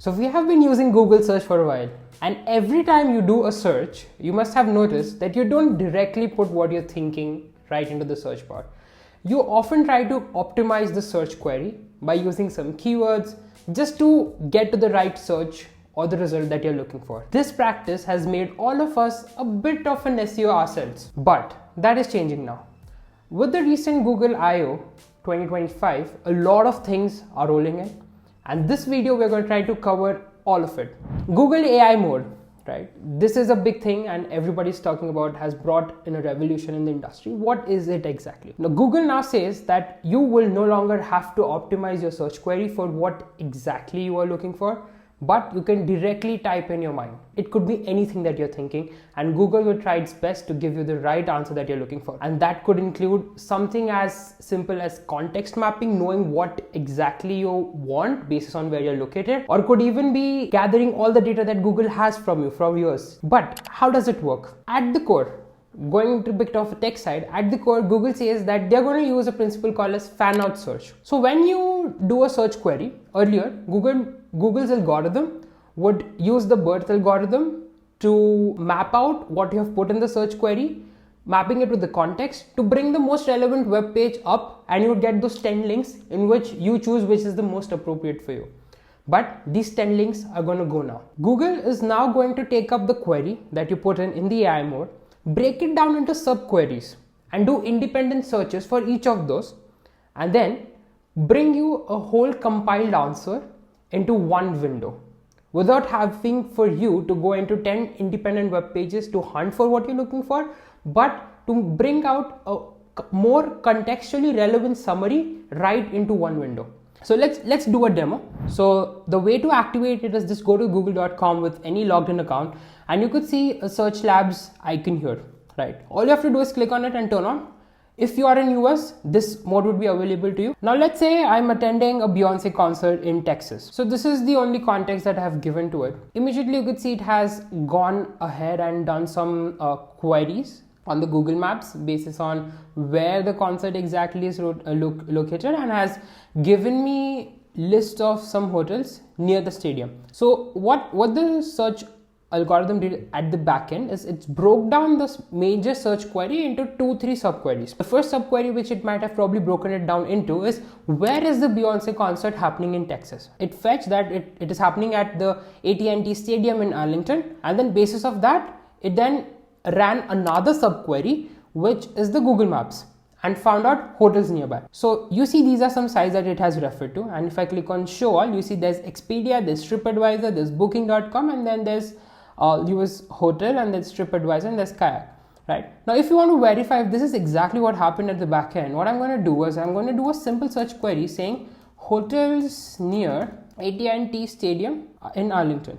So we have been using Google search for a while, and every time you do a search, you must have noticed that you don't directly put what you're thinking right into the search bar. You often try to optimize the search query by using some keywords just to get to the right search or the result that you're looking for. This practice has made all of us a bit of an SEO ourselves, but that is changing now. With the recent Google I/O 2025, a lot of things are rolling in, and this video we're going to try to cover all of it. Google AI mode, right? This is a big thing and everybody's talking about, has brought in a revolution in the industry. What is it exactly? Now, Google now says that you will no longer have to optimize your search query for what exactly you are looking for, but you can directly type in your mind. It could be anything that you're thinking, and Google will try its best to give you the right answer that you're looking for. And that could include something as simple as context mapping, knowing what exactly you want based on where you're located, or could even be gathering all the data that Google has from you for years. But how does it work? At the core, going into a bit of a tech side, at the core, Google says that they're going to use a principle called as fan out search. So when you do a search query, earlier, Google's algorithm would use the BERT algorithm to map out what you have put in the search query, mapping it with the context to bring the most relevant web page up, and you would get those 10 links in which you choose which is the most appropriate for you. But these 10 links are going to go now. Google is now going to take up the query that you put in the AI mode, break it down into sub-queries and do independent searches for each of those, and then bring you a whole compiled answer into one window without having for you to go into 10 independent web pages to hunt for what you're looking for, but to bring out a more contextually relevant summary right into one window. So let's do a demo. So the way to activate it is just go to google.com with any logged in account, and you could see a Search Labs icon here, right? All you have to do is click on it and turn on. If you are in US, this mode would be available to you. Now let's say I'm attending a Beyonce concert in Texas. So this is the only context that I have given to it. Immediately you could see it has gone ahead and done some queries on the Google Maps basis on where the concert exactly is located, and has given me list of some hotels near the stadium. So what the search algorithm did at the back end is it's broke down this major search query into 2-3 sub-queries. The first sub-query, which it might have probably broken it down into, is where is the Beyonce concert happening in Texas? It fetched that it is happening at the AT&T Stadium in Arlington, and then basis of that, it then ran another sub-query, which is the Google Maps, and found out hotels nearby. So you see these are some sites that it has referred to, and if I click on show all, you see there's Expedia, there's TripAdvisor, there's booking.com, and then there's US hotel, and there's TripAdvisor, and there's Kayak. Right now, if you want to verify if this is exactly what happened at the back end, what I'm going to do is I'm going to do a simple search query saying hotels near AT&T Stadium in Arlington.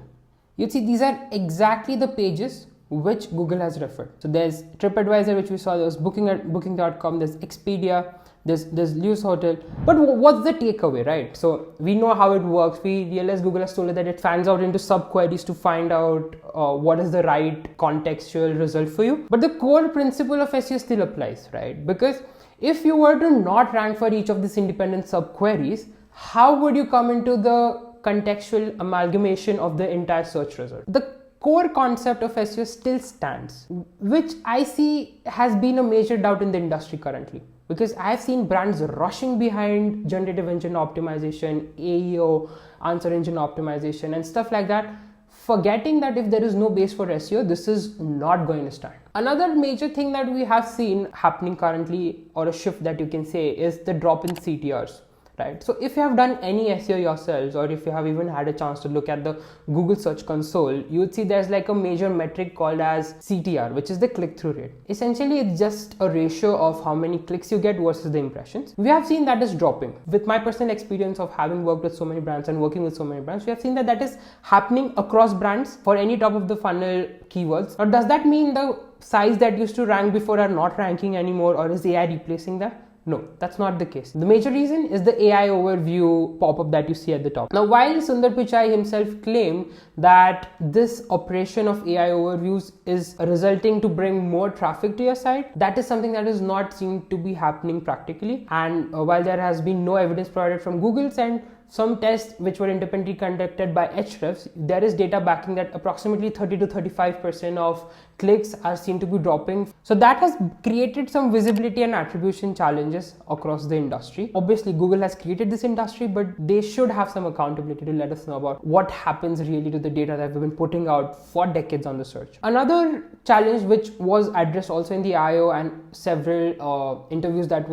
You see these are exactly the pages which Google has referred. So there's TripAdvisor, which we saw, there's booking.com, there's Expedia, there's Lewis Hotel. But what's the takeaway, right? So we know how it works. We realize Google has told us that it fans out into sub-queries to find out what is the right contextual result for you. But the core principle of SEO still applies, right? Because if you were to not rank for each of these independent sub-queries, how would you come into the contextual amalgamation of the entire search result? The core concept of SEO still stands, which I see has been a major doubt in the industry currently, because I've seen brands rushing behind generative engine optimization, AEO, answer engine optimization, and stuff like that, forgetting that if there is no base for SEO, this is not going to stand. Another major thing that we have seen happening currently, or a shift that you can say, is the drop in CTRs. Right. So if you have done any SEO yourselves, or if you have even had a chance to look at the Google Search Console, you would see there's like a major metric called as CTR, which is the click-through rate. Essentially, it's just a ratio of how many clicks you get versus the impressions. We have seen that is dropping. With my personal experience of having worked with so many brands and working with so many brands, we have seen that that is happening across brands for any top of the funnel keywords. Or does that mean the sites that used to rank before are not ranking anymore, or is AI replacing that? No, that's not the case. The major reason is the AI overview pop-up that you see at the top. Now, while Sundar Pichai himself claimed that this operation of AI overviews is resulting to bring more traffic to your site, that is something that is not seen to be happening practically. And while there has been no evidence provided from Google's end, some tests which were independently conducted by Ahrefs, there is data backing that approximately 30 to 35% of clicks are seen to be dropping. So that has created some visibility and attribution challenges across the industry. Obviously, Google has created this industry, but they should have some accountability to let us know about what happens really to the data that we've been putting out for decades on the search. Another challenge which was addressed also in the IO and several interviews that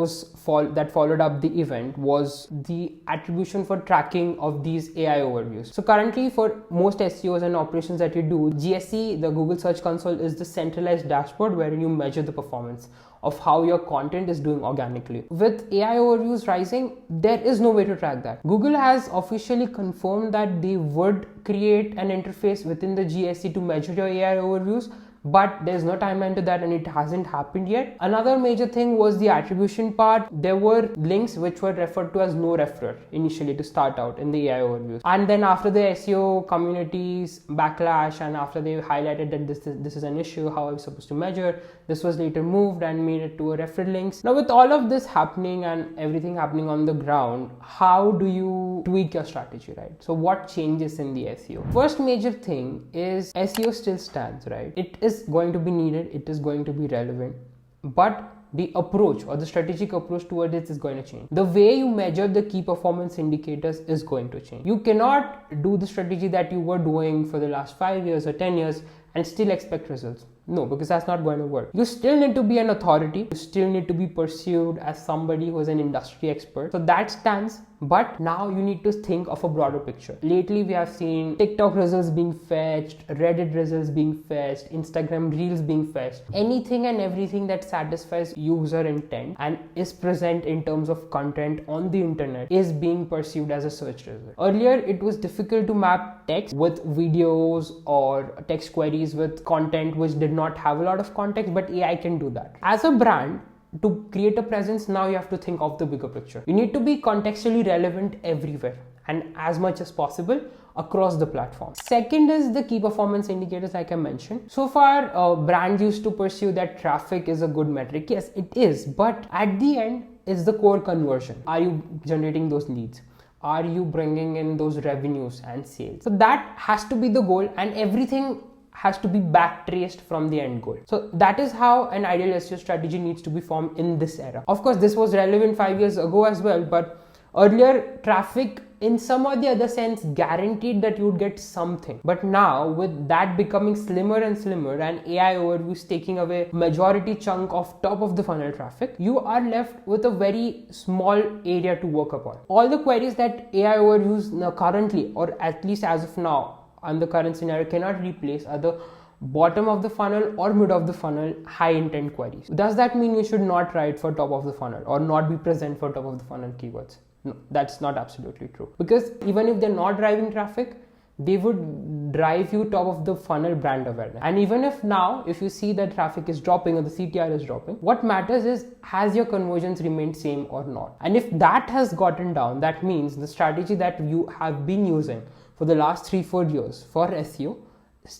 followed up the event was the attribution for tracking of these AI overviews. So currently, for most SEOs and operations that you do, GSE, the Google Search Console, is the centralized dashboard wherein you measure the performance of how your content is doing organically. With AI overviews rising, there is no way to track that. Google has officially confirmed that they would create an interface within the GSE to measure your AI overviews, but there's no timeline to that and it hasn't happened yet. Another major thing was the attribution part. There were links which were referred to as no referrer initially to start out in the AI overviews. And then after the SEO community's backlash and after they highlighted that this is an issue, how are we supposed to measure, this was later moved and made it to a referral links. Now with all of this happening and everything happening on the ground, how do you tweak your strategy, right? So what changes in the SEO? First major thing is SEO still stands, right? It is going to be needed, it is going to be relevant, but the approach or the strategic approach towards it is going to change. The way you measure the key performance indicators is going to change. You cannot do the strategy that you were doing for the last 5 years or 10 years and still expect results. No, because that's not going to work. You still need to be an authority. You still need to be perceived as somebody who is an industry expert. So that stands, but now you need to think of a broader picture. Lately, we have seen TikTok results being fetched, Reddit results being fetched, Instagram Reels being fetched. Anything and everything that satisfies user intent and is present in terms of content on the internet is being perceived as a search result. Earlier, it was difficult to map text with videos or text queries with content which did not have a lot of context, but AI can do that. As a brand, to create a presence, now you have to think of the bigger picture. You need to be contextually relevant everywhere and as much as possible across the platform. Second is the key performance indicators, like I mentioned. So far, brands used to pursue that traffic is a good metric. Yes, it is, but at the end is the core conversion. Are you generating those leads? Are you bringing in those revenues and sales? So that has to be the goal, and everything has to be back traced from the end goal. So that is how an ideal SEO strategy needs to be formed in this era. Of course, this was relevant 5 years ago as well, but earlier traffic in some or the other sense guaranteed that you would get something. But now with that becoming slimmer and slimmer and AI overviews taking away majority chunk of top of the funnel traffic, you are left with a very small area to work upon. All the queries that AI overviews now currently, or at least as of now, on the current scenario cannot replace are the bottom of the funnel or mid of the funnel high intent queries. Does that mean you should not write for top of the funnel or not be present for top of the funnel keywords? No, that's not absolutely true, because even if they're not driving traffic, they would drive you top of the funnel brand awareness. And even if now, if you see that traffic is dropping or the CTR is dropping, what matters is, has your conversions remained same or not? And if that has gotten down, that means the strategy that you have been using for the last 3-4 years for SEO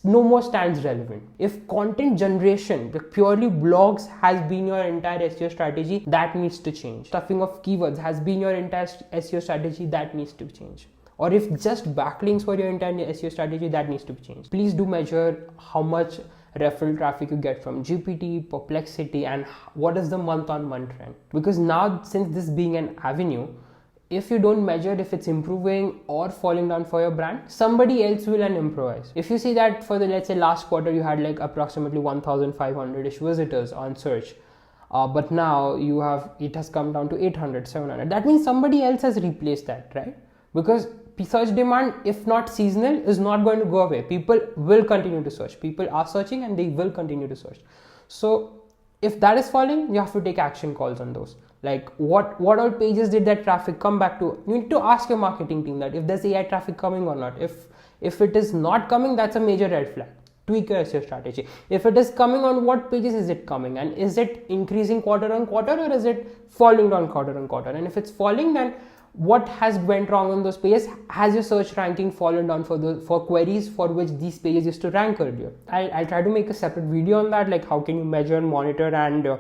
no more stands relevant. If content generation, like purely blogs, has been your entire SEO strategy, that needs to change. Stuffing of keywords has been your entire SEO strategy, that needs to change. Or if just backlinks for your entire SEO strategy, that needs to be changed. Please do measure how much referral traffic you get from GPT, Perplexity, and what is the month-on-month trend. Because now, since this being an avenue, if you don't measure if it's improving or falling down for your brand, somebody else will improvise. If you see that for the, let's say, last quarter, you had like approximately 1,500-ish visitors on search, but now it has come down to 800, 700. That means somebody else has replaced that, right? Because search demand, if not seasonal, is not going to go away. People will continue to search. People are searching and they will continue to search. So if that is falling, you have to take action calls on those. Like what all pages did that traffic come back to? You need to ask your marketing team that if there's AI traffic coming or not. If it is not coming, that's a major red flag. Tweak your SEO strategy. If it is coming, on what pages is it coming? And is it increasing quarter on quarter, or is it falling down quarter on quarter? And if it's falling, then what has went wrong on those pages? Has your search ranking fallen down for queries for which these pages used to rank earlier? I'll try to make a separate video on that, like how can you measure, monitor, and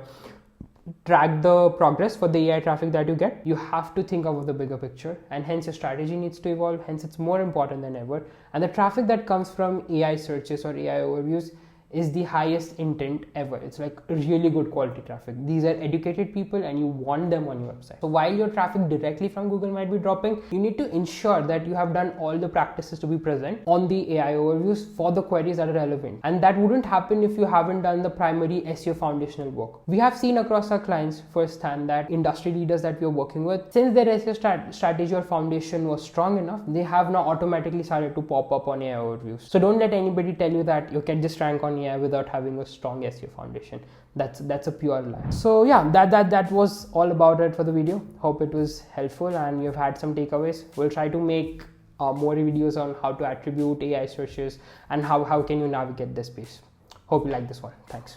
track the progress for the AI traffic that you get. You have to think of the bigger picture, and hence your strategy needs to evolve. Hence it's more important than ever. And the traffic that comes from AI searches or AI overviews is the highest intent ever. It's like really good quality traffic. These are educated people and you want them on your website. So while your traffic directly from Google might be dropping, you need to ensure that you have done all the practices to be present on the AI overviews for the queries that are relevant. And that wouldn't happen if you haven't done the primary SEO foundational work. We have seen across our clients firsthand that industry leaders that we are working with, since their SEO strategy or foundation was strong enough, they have now automatically started to pop up on AI overviews. So don't let anybody tell you that you can just rank on AI without having a strong SEO foundation. That's a pure lie. So yeah, that was all about it for the video. Hope it was helpful and you've had some takeaways. We'll try to make more videos on how to attribute AI searches and how can you navigate this space. Hope you like this one. Thanks.